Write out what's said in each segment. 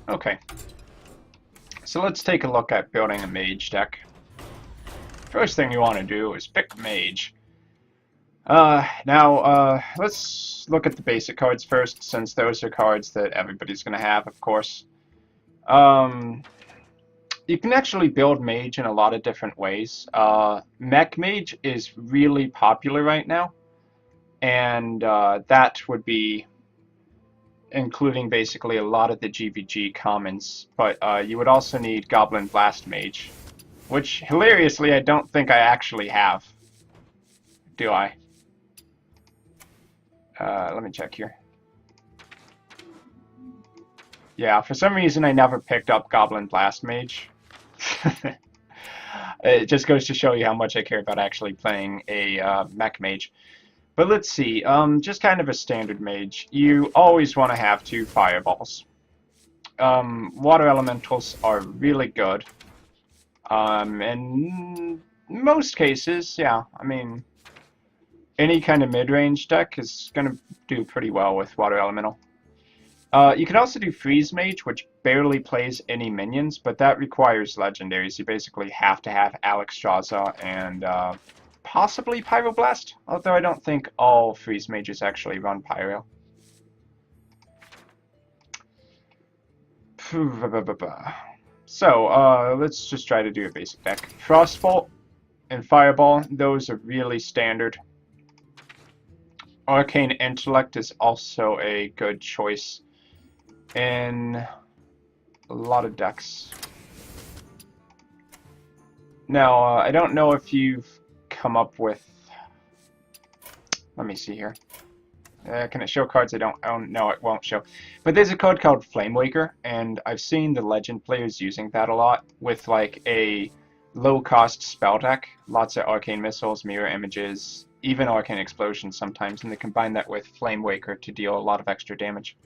Okay, so let's take a look at building a mage deck. First thing you want to do is pick mage. Now, let's look at the basic cards first, since those are cards that everybody's going to have, of course. You can actually build mage in a lot of different ways. Mech mage is really popular right now, and that would be including basically a lot of the GVG commons, but you would also need Goblin Blast Mage, which, hilariously, I don't think I actually have. Do I? Let me check here. Yeah, for some reason I never picked up Goblin Blast Mage. It just goes to show you how much I care about actually playing a mech mage. But let's see, just kind of a standard mage. You always want to have 2 fireballs. Water elementals are really good. In most cases, yeah, I mean, any kind of mid-range deck is going to do pretty well with water elemental. You can also do freeze mage, which barely plays any minions, but that requires legendaries. You basically have to have Naxxramas and possibly Pyroblast, although I don't think all freeze mages actually run Pyro. So, let's just try to do a basic deck. Frostbolt and Fireball, those are really standard. Arcane Intellect is also a good choice in a lot of decks. Now, I don't know if you've come up with... Let me see here. Can it show cards I don't own? No, it won't show. But there's a card called Flamewaker, and I've seen the Legend players using that a lot with like a low-cost spell deck. Lots of Arcane Missiles, Mirror Images, even Arcane Explosions sometimes, and they combine that with Flamewaker to deal a lot of extra damage.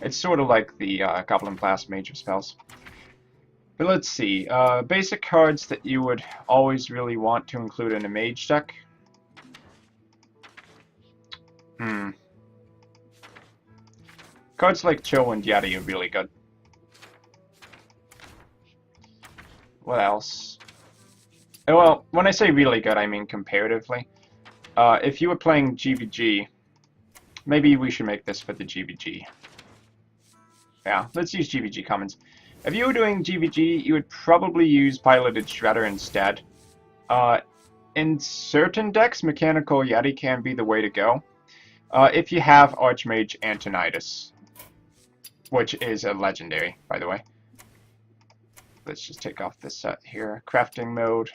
It's sort of like the Goblin Blast Mage of spells. But let's see. Basic cards that you would always really want to include in a mage deck. Cards like Chill and Yeti are really good. What else? Well, when I say really good, I mean comparatively. If you were playing GVG, maybe we should make this for the GVG. Yeah, let's use GVG commons. If you were doing GVG, you would probably use Piloted Shredder instead. In certain decks, Mechanical Yeti can be the way to go. If you have Archmage Antonidas, which is a legendary, by the way. Let's just take off this set here. Crafting mode.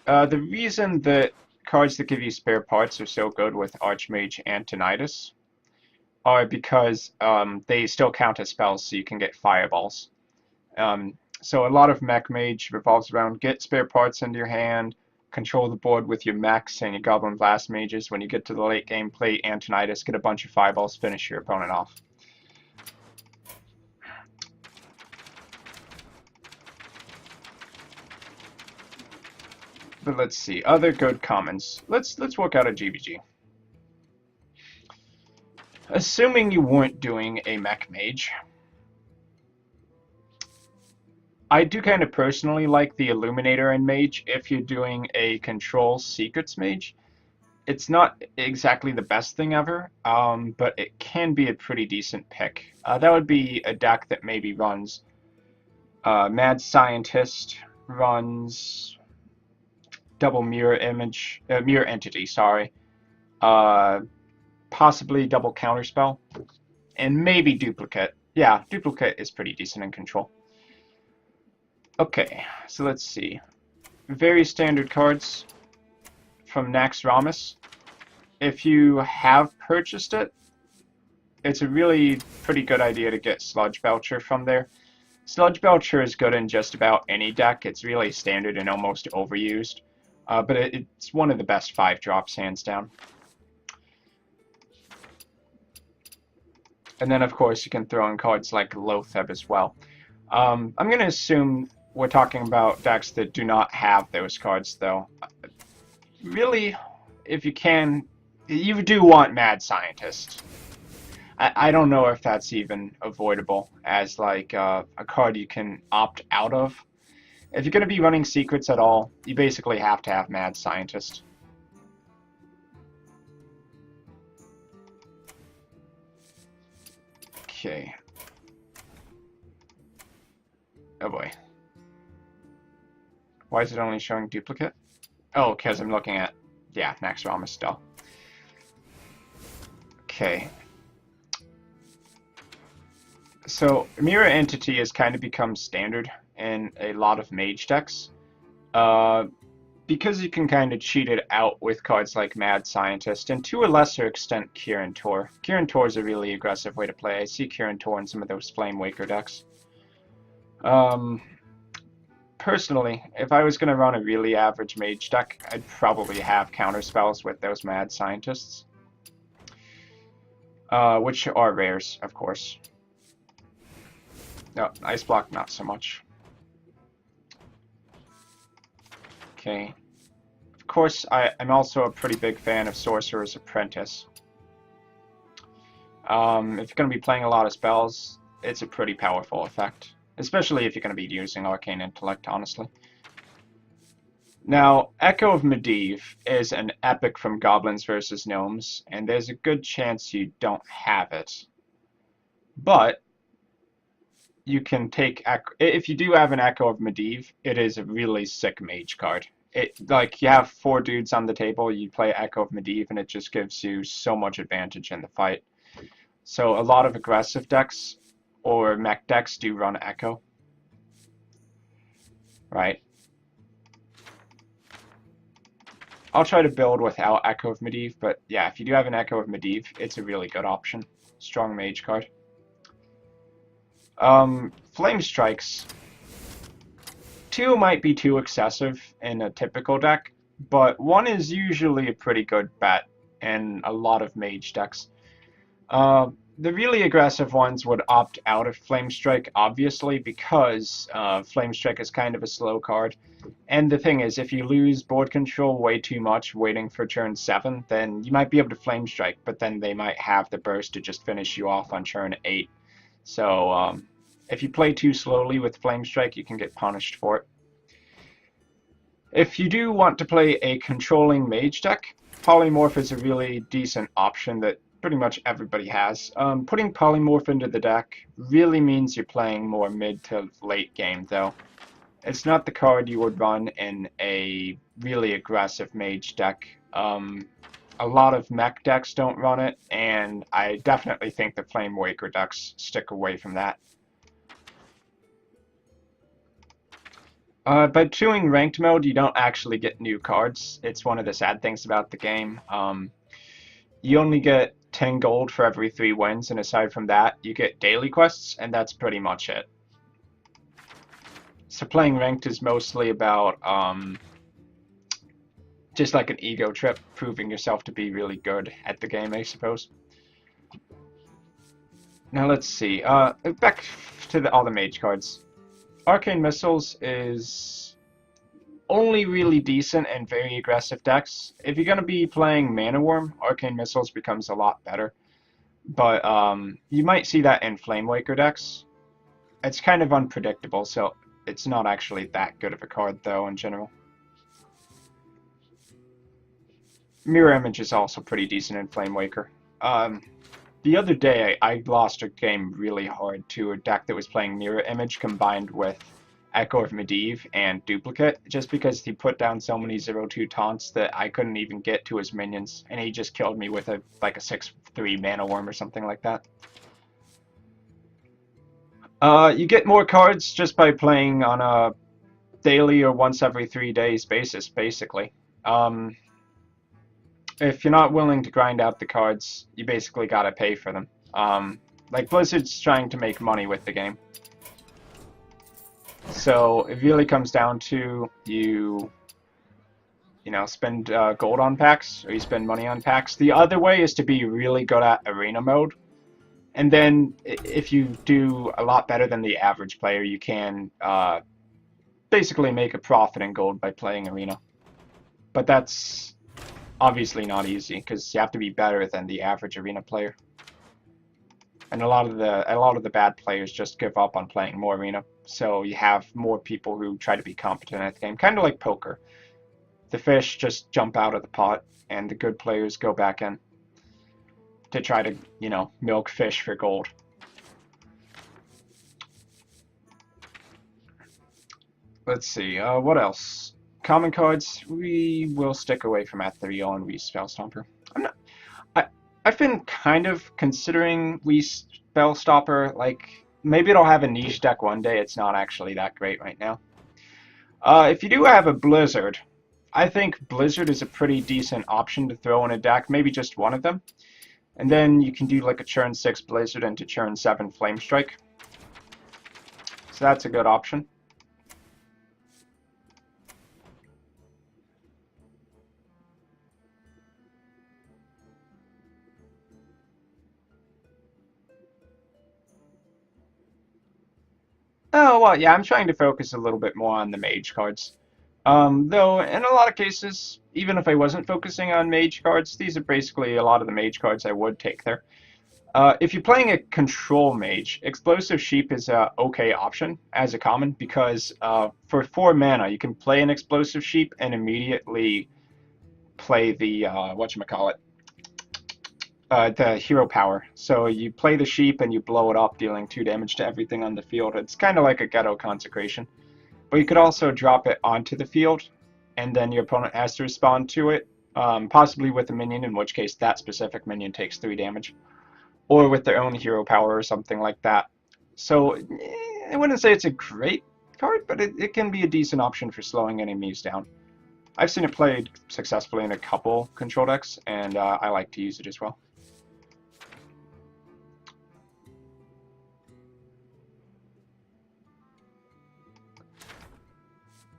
The reason that cards that give you spare parts are so good with Archmage Antonidas are because they still count as spells, so you can get fireballs. So a lot of Mech Mage revolves around get spare parts into your hand, control the board with your mechs and your Goblin Blast Mages. When you get to the late game, play Antonidas, get a bunch of fireballs, finish your opponent off. But let's see, other good commons. Let's work out a GVG. Assuming you weren't doing a Mech Mage, I do kind of personally like the Illuminator in Mage if you're doing a Control Secrets Mage. It's not exactly the best thing ever, but it can be a pretty decent pick. That would be a deck that maybe runs Mad Scientist, runs double Mirror Image, Mirror Entity, sorry. Possibly double Counterspell, and maybe Duplicate. Yeah, Duplicate is pretty decent in Control. Okay, so let's see. Very standard cards from Naxxramas. If you have purchased it, it's a really pretty good idea to get Sludge Belcher from there. Sludge Belcher is good in just about any deck. It's really standard and almost overused. But it's one of the best 5-drops, hands down. And then, of course, you can throw in cards like Lotheb as well. I'm going to assume we're talking about decks that do not have those cards, though. Really, if you can, you do want Mad Scientist. I don't know if that's even avoidable as like a card you can opt out of. If you're going to be running secrets at all, you basically have to have Mad Scientist. Okay. Oh boy. Why is it only showing duplicate? Oh, because I'm looking at, yeah, Naxxramas still. Okay. So, Mirror Entity has kind of become standard in a lot of Mage decks. Because you can kind of cheat it out with cards like Mad Scientist, and to a lesser extent, Kirin Tor. Kirin Tor is a really aggressive way to play. I see Kirin Tor in some of those Flame Waker decks. Personally, if I was going to run a really average Mage deck, I'd probably have counterspells with those Mad Scientists. Which are rares, of course. No, Ice Block, not so much. Okay. Of course, I'm also a pretty big fan of Sorcerer's Apprentice. If you're going to be playing a lot of spells, it's a pretty powerful effect. Especially if you're going to be using Arcane Intellect, honestly. Now, Echo of Medivh is an epic from Goblins vs. Gnomes, and there's a good chance you don't have it. But you can take if you do have an Echo of Medivh, it is a really sick mage card. Like you have 4 dudes on the table, you play Echo of Medivh, and it just gives you so much advantage in the fight. So a lot of aggressive decks or mech decks do run Echo. Right. I'll try to build without Echo of Medivh, but yeah, if you do have an Echo of Medivh, it's a really good option. Strong mage card. Flame Strikes. 2 might be too excessive in a typical deck, but 1 is usually a pretty good bet in a lot of mage decks. The really aggressive ones would opt out of Flame Strike, obviously, because Flame Strike is kind of a slow card. And the thing is, if you lose board control way too much waiting for turn 7, then you might be able to Flame Strike, but then they might have the burst to just finish you off on turn 8. So, if you play too slowly with Flame Strike, you can get punished for it. If you do want to play a controlling mage deck, Polymorph is a really decent option that pretty much everybody has. Putting Polymorph into the deck really means you're playing more mid to late game, though. It's not the card you would run in a really aggressive mage deck. A lot of mech decks don't run it, and I definitely think the Flame Waker decks stick away from that. By doing ranked mode, you don't actually get new cards. It's one of the sad things about the game. You only get 10 gold for every 3 wins, and aside from that, you get daily quests, and that's pretty much it. So playing ranked is mostly about just like an ego trip, proving yourself to be really good at the game, I suppose. Now let's see. Back to all the mage cards. Arcane Missiles is only really decent and very aggressive decks. If you're going to be playing Mana Worm, Arcane Missiles becomes a lot better. But you might see that in Flame Waker decks. It's kind of unpredictable, so it's not actually that good of a card, though, in general. Mirror Image is also pretty decent in Flame Waker. The other day, I lost a game really hard to a deck that was playing Mirror Image combined with Echo of Medivh and Duplicate, just because he put down so many 0-2 taunts that I couldn't even get to his minions, and he just killed me with a 6-3 Mana Worm or something like that. You get more cards just by playing on a daily or once every 3 days basis, basically. If you're not willing to grind out the cards, you basically gotta pay for them. Like Blizzard's trying to make money with the game. So it really comes down to you spend gold on packs or you spend money on packs. The other way is to be really good at arena mode. And then if you do a lot better than the average player, you can basically make a profit in gold by playing arena. But that's obviously not easy, because you have to be better than the average arena player. And a lot of the bad players just give up on playing more arena. So you have more people who try to be competent at the game, kind of like poker. The fish just jump out of the pot, and the good players go back in to try to, milk fish for gold. Let's see, what else? Common cards, we will stick away from Ethereal and we Spell Stomper. I've been kind of considering we Spell Stopper, like, maybe it'll have a niche deck one day. It's not actually that great right now. If you do have a Blizzard, I think Blizzard is a pretty decent option to throw in a deck, maybe just one of them. And then you can do like a turn 6 Blizzard into turn 7 Flame Strike. So that's a good option. Oh, well, yeah, I'm trying to focus a little bit more on the Mage cards. Though, in a lot of cases, even if I wasn't focusing on Mage cards, these are basically a lot of the Mage cards I would take there. If you're playing a Control Mage, Explosive Sheep is a okay option as a common, because for 4 mana, you can play an Explosive Sheep and immediately play the, whatchamacallit, the hero power. So you play the sheep and you blow it up, dealing 2 damage to everything on the field. It's kind of like a Ghetto Consecration. But you could also drop it onto the field, and then your opponent has to respond to it, possibly with a minion, in which case that specific minion takes 3 damage, or with their own hero power or something like that. So I wouldn't say it's a great card, but it can be a decent option for slowing enemies down. I've seen it played successfully in a couple control decks, and I like to use it as well.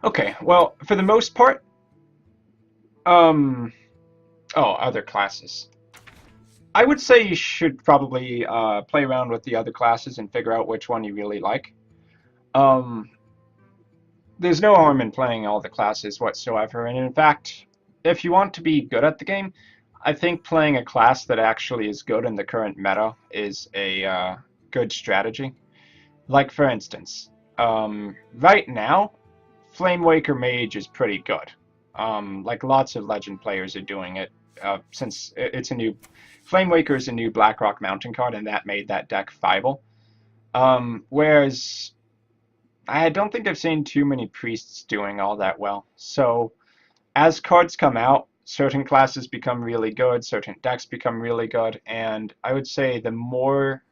Okay, well, for the most part, other classes. I would say you should probably play around with the other classes and figure out which one you really like. Um, there's no harm in playing all the classes whatsoever, and in fact, if you want to be good at the game, I think playing a class that actually is good in the current meta is a good strategy. Like, for instance, right now, Flamewaker Mage is pretty good. Like, lots of Legend players are doing it, since it's a new... Flamewaker is a new Blackrock Mountain card, and that made that deck viable. Whereas, I don't think I've seen too many Priests doing all that well. So, as cards come out, certain classes become really good, certain decks become really good, and I would say the more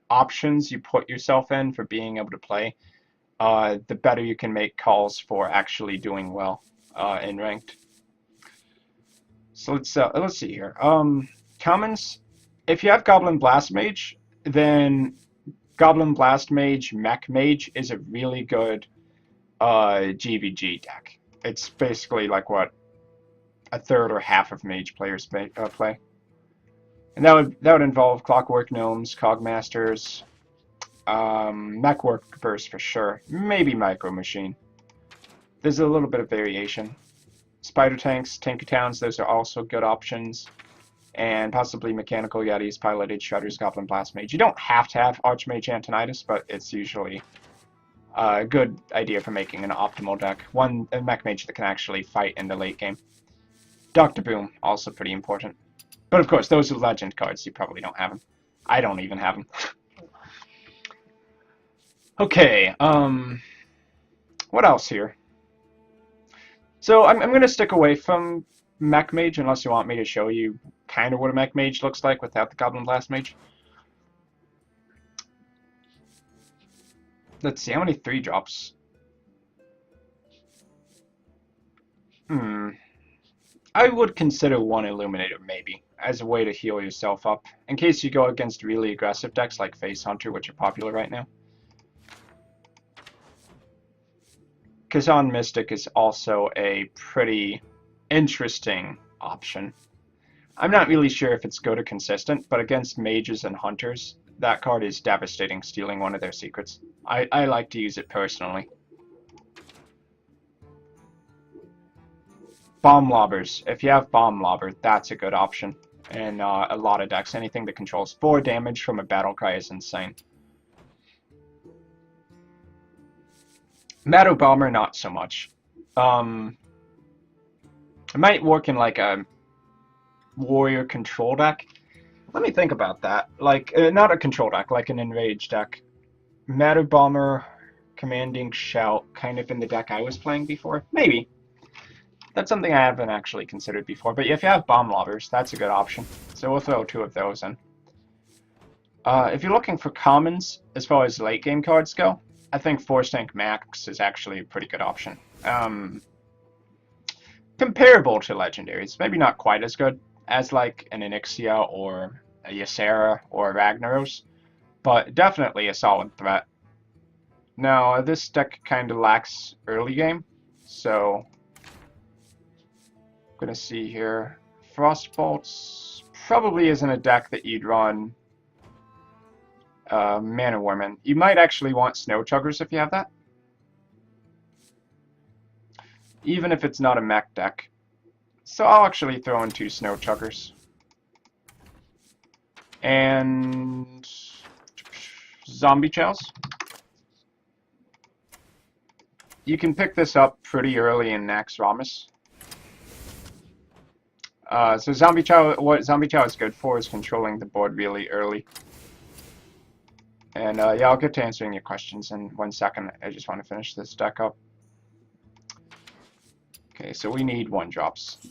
options you put yourself in for being able to play, the better you can make calls for actually doing well in ranked. So let's see here. Commons. If you have Goblin Blast Mage, then Goblin Blast Mage Mech Mage is a really good GVG deck. It's basically like what a third or half of Mage players play, and that would involve Clockwork Gnomes, Cogmasters, Mech Workers for sure, maybe Micro Machine. There's a little bit of variation. Spider Tanks, Tinkertowns, those are also good options. And possibly Mechanical Yetis, Piloted Shredders, Goblin Blast Mage. You don't have to have Archmage Antonidas, but it's usually a good idea for making an optimal deck. A Mech Mage that can actually fight in the late game. Dr. Boom, also pretty important. But of course, those are Legend cards. You probably don't have them. I don't even have them. Okay, what else here? So I'm going to stick away from Mech Mage unless you want me to show you kind of what a Mech Mage looks like without the Goblin Blast Mage. Let's see, how many 3-drops? I would consider one Illuminator, maybe, as a way to heal yourself up, in case you go against really aggressive decks like Face Hunter, which are popular right now. Kazan Mystic is also a pretty interesting option. I'm not really sure if it's good or consistent, but against mages and hunters, that card is devastating, stealing one of their secrets. I like to use it personally. Bomb Lobbers. If you have Bomb Lobber, that's a good option. in a lot of decks. Anything that controls 4 damage from a battle cry is insane. Meadow Bomber, not so much. It might work in like a warrior control deck. Let me think about that. Like, not a control deck, like an enrage deck. Meadow Bomber, Commanding Shout, kind of in the deck I was playing before. Maybe. That's something I haven't actually considered before. But if you have Bomb Lobbers, that's a good option. So we'll throw 2 of those in. If you're looking for commons, as far as late game cards go, I think Force Tank Max is actually a pretty good option. Comparable to legendaries, maybe not quite as good as like an Onyxia or a Ysera or a Ragnaros, but definitely a solid threat. Now, this deck kind of lacks early game, so I'm gonna see here. Frostbolts probably isn't a deck that you'd run Mana Woman. You might actually want Snow Chuggers if you have that. Even if it's not a mech deck. So I'll actually throw in 2 Snow Chuggers. And Zombie Chows. You can pick this up pretty early in Naxxramas. So Zombie Chow, what Zombie Chow is good for is controlling the board really early. And yeah, I'll get to answering your questions in 1 second. I just want to finish this deck up. Okay, so we need 1-drops.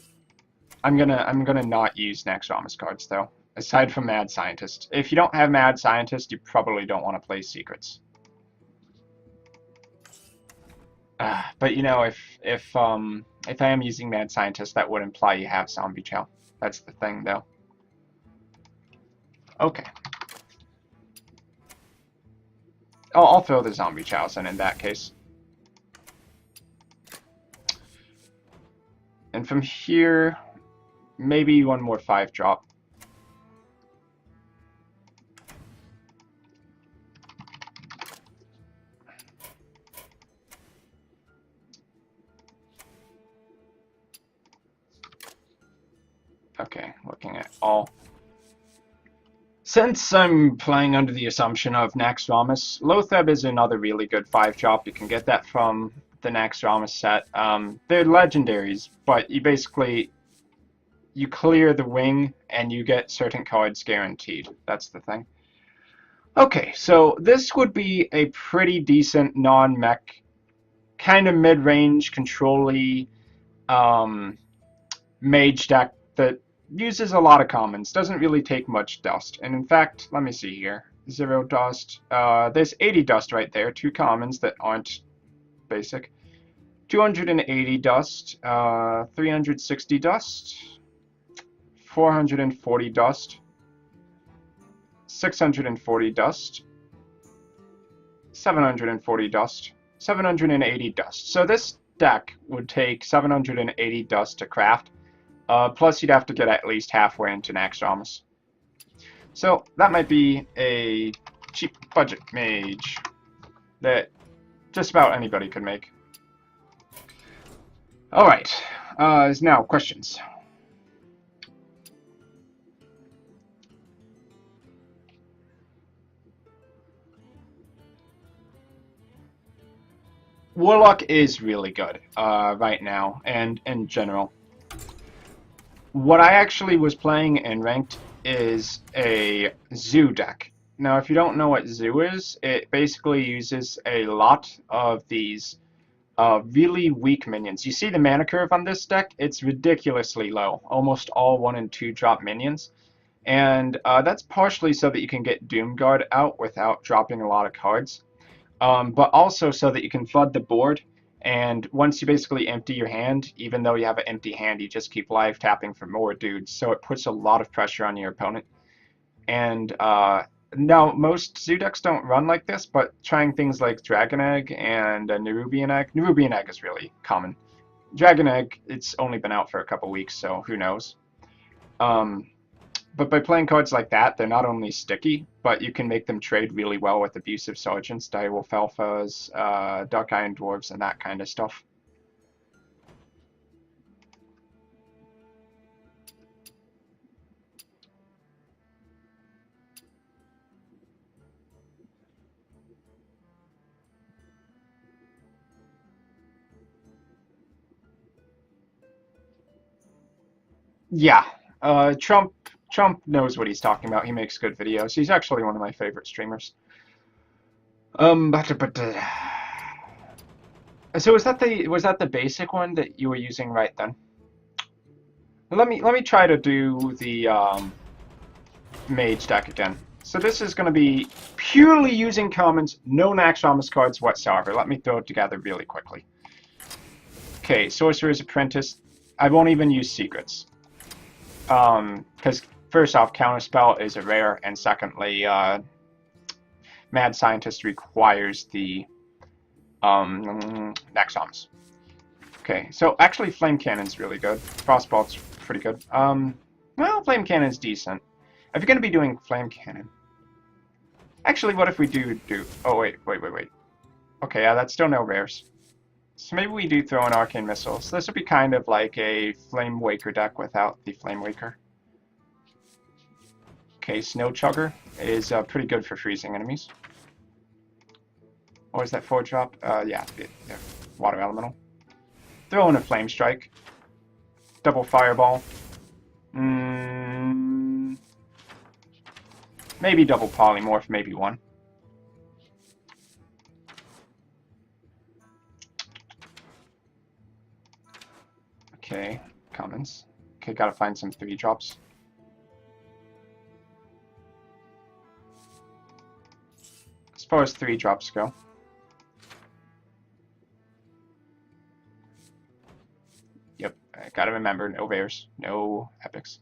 I'm gonna not use Naxxramas cards though. Aside from Mad Scientist. If you don't have Mad Scientist, you probably don't want to play Secrets. But you know, if I am using Mad Scientist, that would imply you have Zombie Chow. That's the thing, though. Okay. I'll throw the Zombie Chows in that case. And from here, maybe 1 more 5-drop. Okay, looking at all. Since I'm playing under the assumption of Naxxramas, Lotheb is another really good 5-drop. You can get that from the Naxxramas set. They're legendaries, but you basically, you clear the wing and you get certain cards guaranteed. That's the thing. Okay, so this would be a pretty decent non-mech, kind of mid-range, control-y mage deck that uses a lot of commons, doesn't really take much dust. And in fact, let me see here. 0 dust. There's 80 dust right there, 2 commons that aren't basic. 280 dust, 360 dust, 440 dust, 640 dust, 740 dust, 780 dust. So this deck would take 780 dust to craft. Plus, you'd have to get at least halfway into Naxxramas. So that might be a cheap budget mage that just about anybody could make. Alright, now questions. Warlock is really good right now, and in general. What I actually was playing in Ranked is a Zoo deck. Now, if you don't know what Zoo is, it basically uses a lot of these really weak minions. You see the mana curve on this deck? It's ridiculously low. Almost all 1 and 2 drop minions. And that's partially so that you can get Doomguard out without dropping a lot of cards. But also so that you can flood the board. And once you basically empty your hand, even though you have an empty hand, you just keep live tapping for more dudes. So it puts a lot of pressure on your opponent. And now, most Zoo decks don't run like this, but trying things like Dragon Egg and Nerubian Egg. Nerubian Egg is really common. Dragon Egg, it's only been out for a couple weeks, so who knows. But by playing cards like that, they're not only sticky, but you can make them trade really well with Abusive Sergeants, Direwolf Alphas, Dark Iron Dwarves, and that kind of stuff. Yeah, Trump knows what he's talking about. He makes good videos. He's actually one of my favorite streamers. But so was that the basic one that you were using right then? Let me try to do the Mage deck again. So this is going to be purely using commons, no Naxxramas cards whatsoever. Let me throw it together really quickly. Okay, Sorcerer's Apprentice. I won't even use secrets. Because first off, Counterspell is a rare, and secondly, Mad Scientist requires the Naxxramas. Okay, so actually Flame Cannon's really good. Frostbolt's pretty good. Well, Flame Cannon's decent. If you're going to be doing Flame Cannon... Actually, what if we do... Oh, wait. Okay, yeah, that's still no rares. So maybe we do throw in Arcane Missiles. So this would be kind of like a Flame Waker deck without the Flame Waker. Okay, Snow Chugger is pretty good for freezing enemies. Or is that 4-drop? Yeah, Water Elemental. Throw in a Flame Strike. Double Fireball. Maybe double Polymorph, maybe one. Okay, commons. Okay, gotta find some 3-drops. As far as 3-drops go. Yep, I gotta remember, no rares, no epics.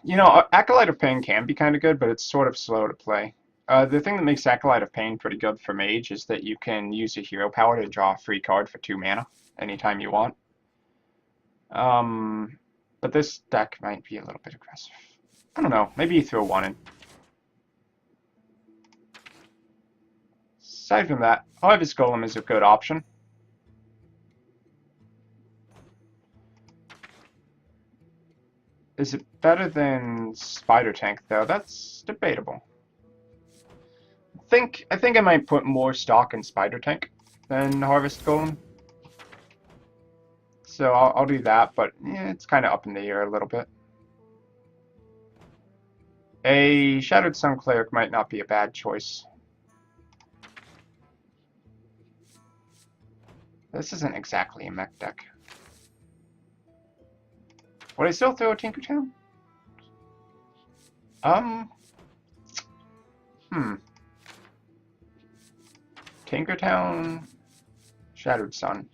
You know, Acolyte of Pain can be kind of good, but it's sort of slow to play. The thing that makes Acolyte of Pain pretty good for Mage is that you can use a hero power to draw a free card for 2 mana anytime you want. But this deck might be a little bit aggressive. I don't know, maybe you throw 1 in. Aside from that, Harvest Golem is a good option. Is it better than Spider Tank, though? That's debatable. I think I might put more stock in Spider Tank than Harvest Golem. So I'll do that, but yeah, it's kind of up in the air a little bit. A Shattered Sun Cleric might not be a bad choice. This isn't exactly a mech deck. Would I still throw a Tinkertown? Tinkertown, Shattered Sun.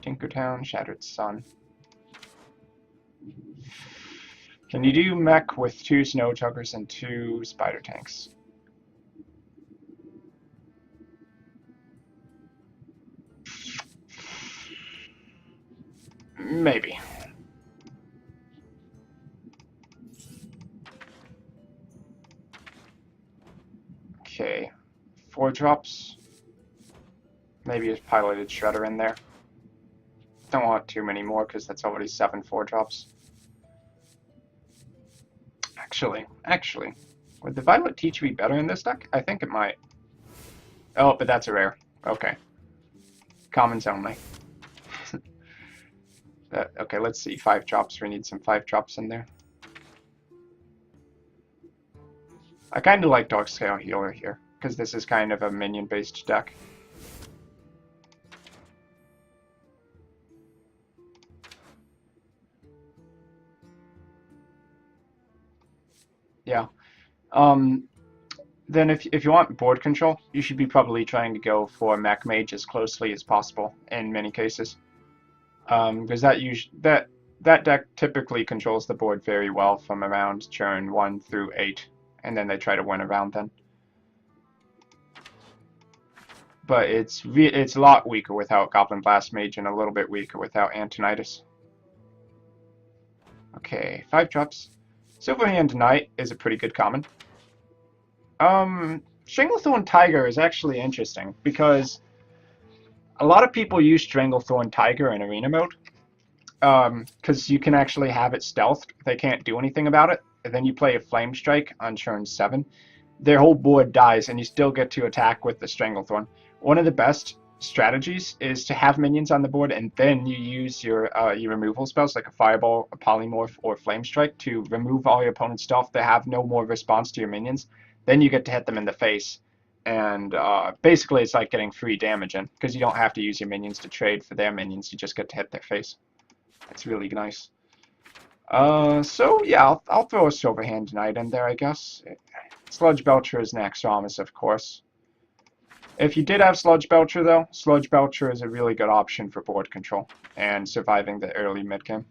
Tinkertown, Shattered Sun. Can you do mech with 2 Snow Chuggers and 2 Spider Tanks? Maybe. Okay, 4-drops. Maybe a Piloted Shredder in there. Don't want too many more because that's already 7 4-drops. Actually, would the Violet Teach be better in this deck? I think it might. Oh, but that's a rare. Okay. Commons only. Okay, let's see. 5-drops. We need some 5-drops in there. I kind of like Darkscale Healer here, because this is kind of a minion-based deck. Yeah. Then if you want board control, you should be probably trying to go for Mech Mage as closely as possible in many cases. Because that deck typically controls the board very well from around turn 1 through 8, and then they try to win around then. But it's a lot weaker without Goblin Blast Mage and a little bit weaker without Antonitis. Okay, 5-drops. Silverhand Knight is a pretty good common. Stranglethorn Tiger is actually interesting because a lot of people use Stranglethorn Tiger in arena mode because you can actually have it stealthed. They can't do anything about it. And then you play a Flame Strike on turn 7. Their whole board dies and you still get to attack with the Stranglethorn. One of the best strategies is to have minions on the board, and then you use your removal spells like a Fireball, a Polymorph, or Flame Strike to remove all your opponent's stuff. They have no more response to your minions. Then you get to hit them in the face, and basically it's like getting free damage in, because you don't have to use your minions to trade for their minions. You just get to hit their face. It's really nice. So yeah, I'll throw a Silverhand Knight in there, I guess. Sludge Belcher is Naxxramas, of course. If you did have Sludge Belcher, though, Sludge Belcher is a really good option for board control and surviving the early mid-game.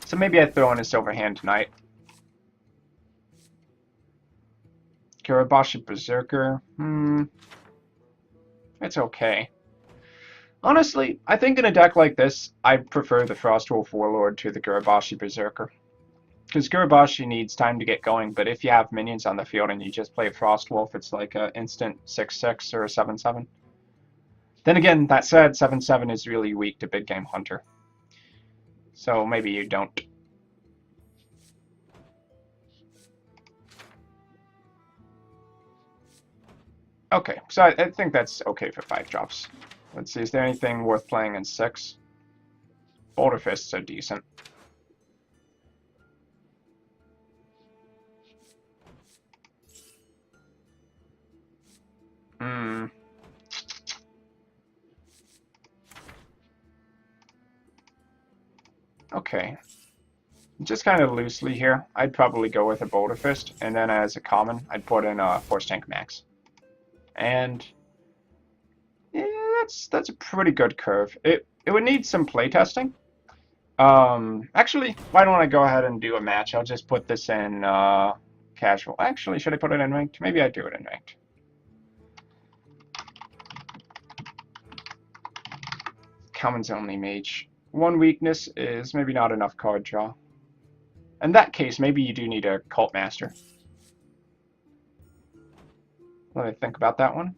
So maybe I'd throw in a Silverhand Knight. Kirabashi Berserker, it's okay. Honestly, I think in a deck like this, I prefer the Frostwolf Warlord to the Kirabashi Berserker. Because Kirabashi needs time to get going, but if you have minions on the field and you just play Frostwolf, it's like an instant 6/6 or a 7/7. Then again, that said, 7/7 is really weak to big game Hunter. So maybe you don't. Okay, so I think that's okay for 5 drops. Let's see, is there anything worth playing in 6? Boulder Fists are decent. Okay. Just kind of loosely here, I'd probably go with a Boulder Fist, and then as a common, I'd put in a Force Tank Max. And yeah, that's a pretty good curve. It would need some playtesting. Actually, why don't I go ahead and do a match? I'll just put this in casual. Actually, should I put it in ranked? Maybe I do it in ranked. Commons only Mage. One weakness is maybe not enough card draw. In that case, maybe you do need a Cult Master. Let me think about that one.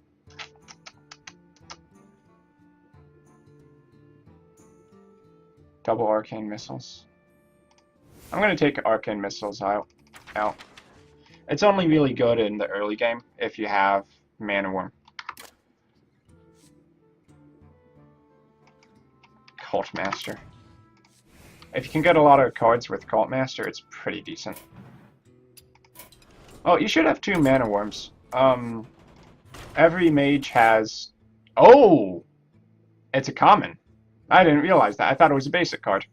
Double Arcane Missiles. I'm going to take Arcane Missiles out. It's only really good in the early game if you have Mana Worm. Cult Master. If you can get a lot of cards with Cult Master, it's pretty decent. Oh, you should have 2 Mana Worms. Every mage has... Oh! It's a common. I didn't realize that. I thought it was a basic card.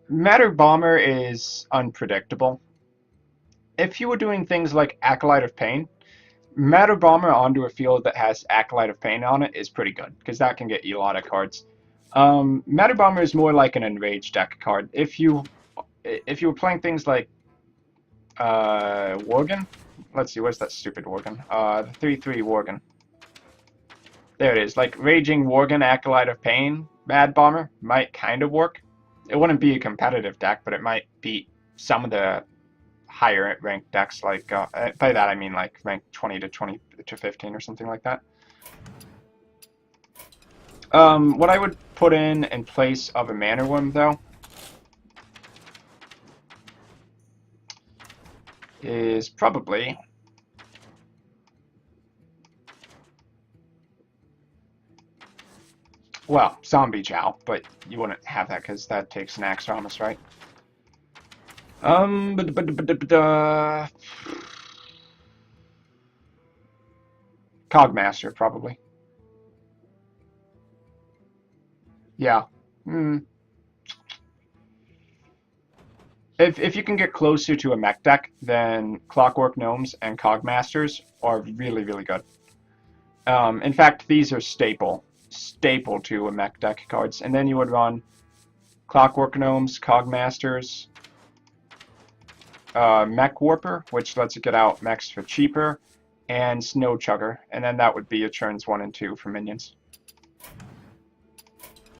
Matter Bomber is unpredictable. If you were doing things like Acolyte of Pain, Matter Bomber onto a field that has Acolyte of Pain on it is pretty good, because that can get you a lot of cards. Matter Bomber is more like an Enraged deck card. If you were playing things like Worgen, let's see, where's that stupid Worgen? The 3/3 Worgen. There it is. Like Raging Worgen, Acolyte of Pain, Mad Bomber might kind of work. It wouldn't be a competitive deck, but it might beat some of the higher ranked decks. Like by that I mean like ranked 20 to 15 or something like that. What I would put in place of a Mana Worm, though, is probably... Well, Zombie Jowl, but you wouldn't have that because that takes Naxxramas, right? Cogmaster, probably. Yeah. If you can get closer to a mech deck, then Clockwork Gnomes and Cogmasters are really, really good. In fact, these are staple to a mech deck cards. And then you would run Clockwork Gnomes, Cogmasters, Mech Warper, which lets you get out mechs for cheaper, and Snow Chugger. And then that would be your turns 1 and 2 for minions.